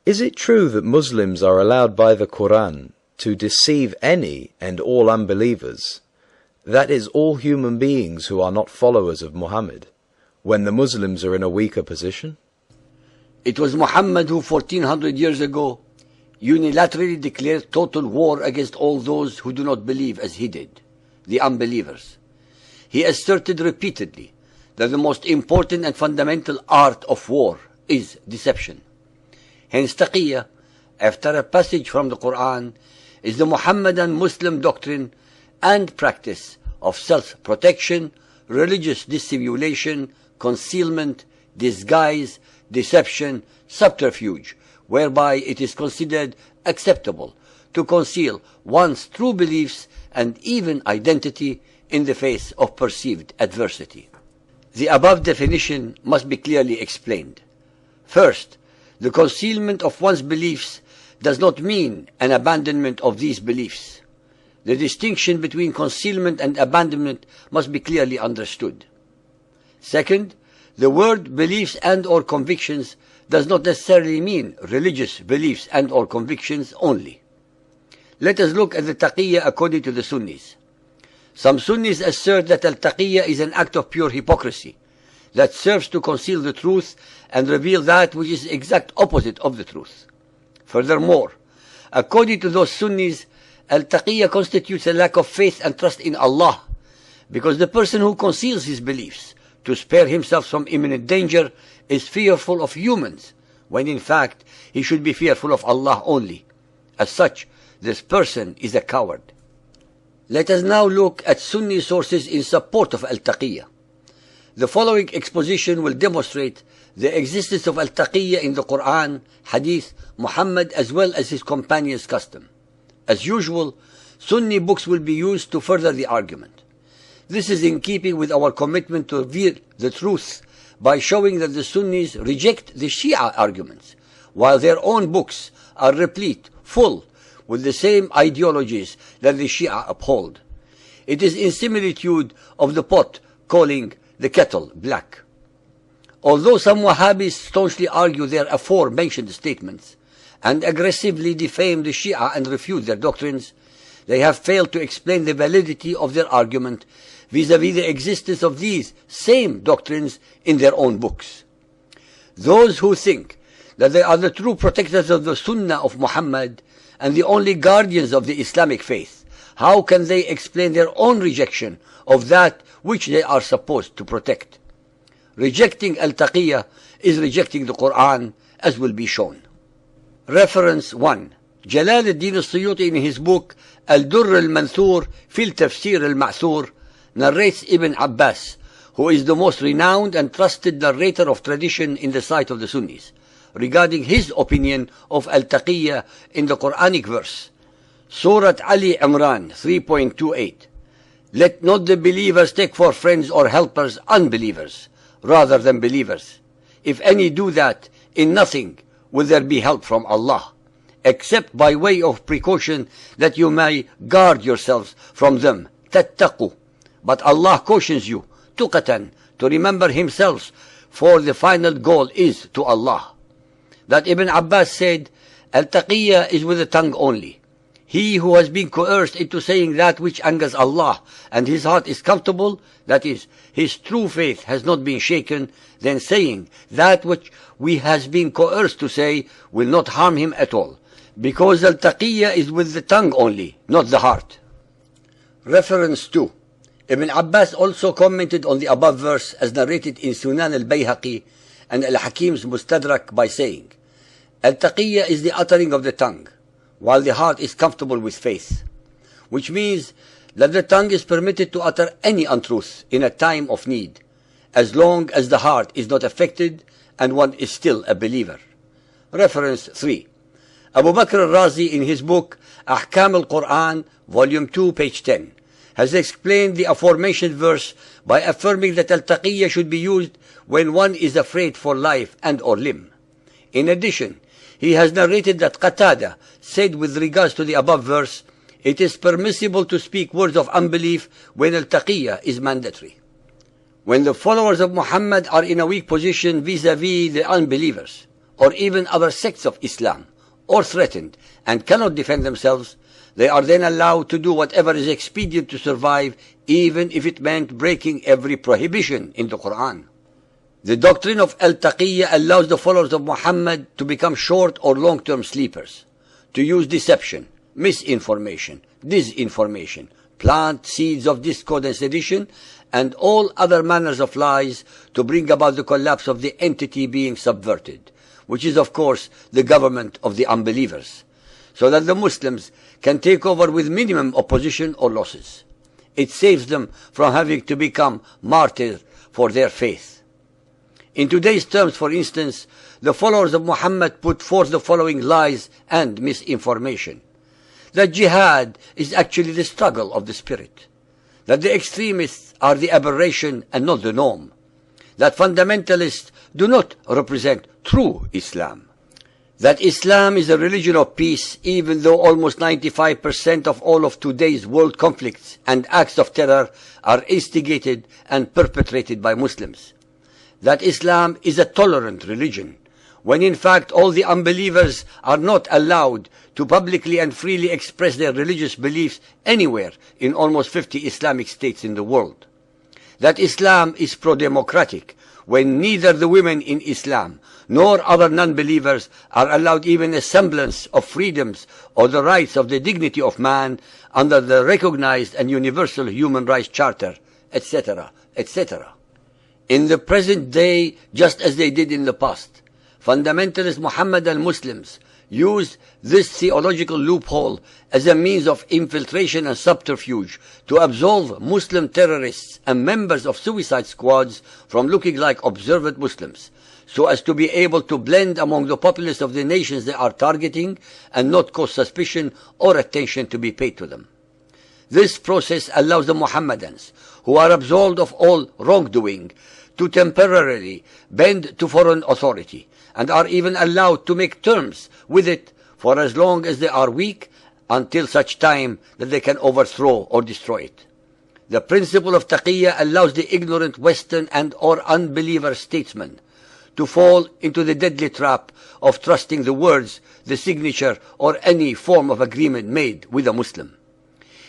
Is it true that Muslims are allowed by the Quran to deceive any and all unbelievers, that is, all human beings who are not followers of Muhammad, when the Muslims are in a weaker position? It was Muhammad who 1400 years ago unilaterally declared total war against all those who do not believe as he did, the unbelievers. He asserted repeatedly that the most important and fundamental art of war is deception. Hence taqiyya, after a passage from the Quran, is the Muhammadan Muslim doctrine and practice of self-protection, religious dissimulation, concealment, disguise, deception, subterfuge, whereby it is considered acceptable to conceal one's true beliefs and even identity in the face of perceived adversity. The above definition must be clearly explained. First, the concealment of one's beliefs does not mean an abandonment of these beliefs. The distinction between concealment and abandonment must be clearly understood. Second, the word beliefs and/or convictions does not necessarily mean religious beliefs and/or convictions only. Let us look at the taqiyya according to the Sunnis. Some Sunnis assert that al-taqiyya is an act of pure hypocrisy that serves to conceal the truth and reveal that which is the exact opposite of the truth. Furthermore, according to those Sunnis, al-taqiyya constitutes a lack of faith and trust in Allah, because the person who conceals his beliefs to spare himself from imminent danger is fearful of humans, when in fact he should be fearful of Allah only. As such, this person is a coward. Let us now look at Sunni sources in support of al-taqiyya. The following exposition will demonstrate the existence of al-taqiyya in the Quran, Hadith, Muhammad, as well as his companions' custom. As usual, Sunni books will be used to further the argument. This is in keeping with our commitment to reveal the truth by showing that the Sunnis reject the Shia arguments, while their own books are replete, full, with the same ideologies that the Shia uphold. It is in similitude of the pot calling the kettle black. Although some Wahhabis staunchly argue their aforementioned statements and aggressively defame the Shia and refute their doctrines, they have failed to explain the validity of their argument vis-à-vis the existence of these same doctrines in their own books. Those who think that they are the true protectors of the Sunnah of Muhammad and the only guardians of the Islamic faith, how can they explain their own rejection of that which they are supposed to protect? Rejecting al-taqiyya is rejecting the Quran, as will be shown. Reference 1. Jalal al-Din al-Suyuti in his book Al-Durr al-Manthur fil Tafsir al-Ma'thur narrates Ibn Abbas, who is the most renowned and trusted narrator of tradition in the sight of the Sunnis, regarding his opinion of al-taqiyya in the Quranic verse. Surat Ali Imran 3.28. Let not the believers take for friends or helpers unbelievers, rather than believers. If any do that, in nothing will there be help from Allah, except by way of precaution that you may guard yourselves from them. Tattaqu. But Allah cautions you, tuqatan, to remember himself, for the final goal is to Allah. That Ibn Abbas said, al-taqiyya is with the tongue only. He who has been coerced into saying that which angers Allah, and his heart is comfortable, that is, his true faith has not been shaken, then saying that which we has been coerced to say will not harm him at all, because al-taqiyya is with the tongue only, not the heart. Reference 2. Ibn Abbas also commented on the above verse as narrated in Sunan al-Bayhaqi and al-Hakim's Mustadrak by saying, al-taqiyya is the uttering of the tongue, while the heart is comfortable with faith, which means that the tongue is permitted to utter any untruth in a time of need, as long as the heart is not affected and one is still a believer. Reference 3. Abu Bakr al-Razi in his book Ahkam al-Quran, Volume 2, page 10, has explained the aforementioned verse by affirming that al-taqiyya should be used when one is afraid for life and or limb. In addition, he has narrated that Qatada said with regards to the above verse, it is permissible to speak words of unbelief when al-taqiyya is mandatory. When the followers of Muhammad are in a weak position vis-à-vis the unbelievers, or even other sects of Islam, or threatened and cannot defend themselves, they are then allowed to do whatever is expedient to survive, even if it meant breaking every prohibition in the Quran. The doctrine of al-Taqiyya allows the followers of Muhammad to become short or long-term sleepers, to use deception, misinformation, disinformation, plant seeds of discord and sedition, and all other manners of lies to bring about the collapse of the entity being subverted, which is of course the government of the unbelievers, so that the Muslims can take over with minimum opposition or losses. It saves them from having to become martyrs for their faith. In today's terms, for instance, the followers of Muhammad put forth the following lies and misinformation: that jihad is actually the struggle of the spirit, that the extremists are the aberration and not the norm, that fundamentalists do not represent true Islam, that Islam is a religion of peace, even though almost 95% of all of today's world conflicts and acts of terror are instigated and perpetrated by Muslims, that Islam is a tolerant religion, when in fact all the unbelievers are not allowed to publicly and freely express their religious beliefs anywhere in almost 50 Islamic states in the world, that Islam is pro-democratic, when neither the women in Islam nor other non-believers are allowed even a semblance of freedoms or the rights of the dignity of man under the recognized and universal human rights charter, etc., etc. In the present day, just as they did in the past, fundamentalist Mohammedan Muslims use this theological loophole as a means of infiltration and subterfuge to absolve Muslim terrorists and members of suicide squads from looking like observant Muslims, so as to be able to blend among the populace of the nations they are targeting and not cause suspicion or attention to be paid to them. This process allows the Mohammedans, who are absolved of all wrongdoing, to temporarily bend to foreign authority, and are even allowed to make terms with it for as long as they are weak, until such time that they can overthrow or destroy it. The principle of taqiyya allows the ignorant Western and or unbeliever statesman to fall into the deadly trap of trusting the words, the signature, or any form of agreement made with a Muslim.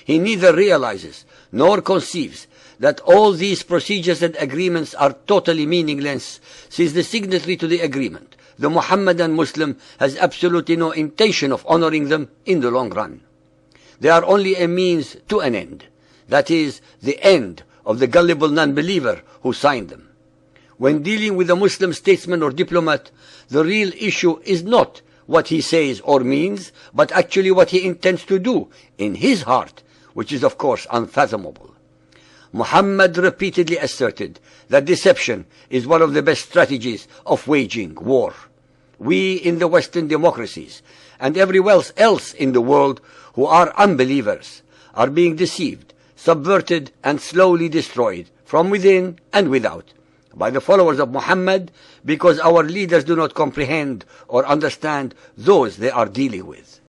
He neither realizes nor conceives that all these procedures and agreements are totally meaningless, since the signatory to the agreement, the Muhammadan Muslim, has absolutely no intention of honoring them in the long run. They are only a means to an end, that is, the end of the gullible non-believer who signed them. When dealing with a Muslim statesman or diplomat, the real issue is not what he says or means, but actually what he intends to do in his heart, which is of course unfathomable. Muhammad repeatedly asserted that deception is one of the best strategies of waging war. We in the Western democracies and everywhere else in the world who are unbelievers are being deceived, subverted, and slowly destroyed from within and without by the followers of Muhammad, because our leaders do not comprehend or understand those they are dealing with.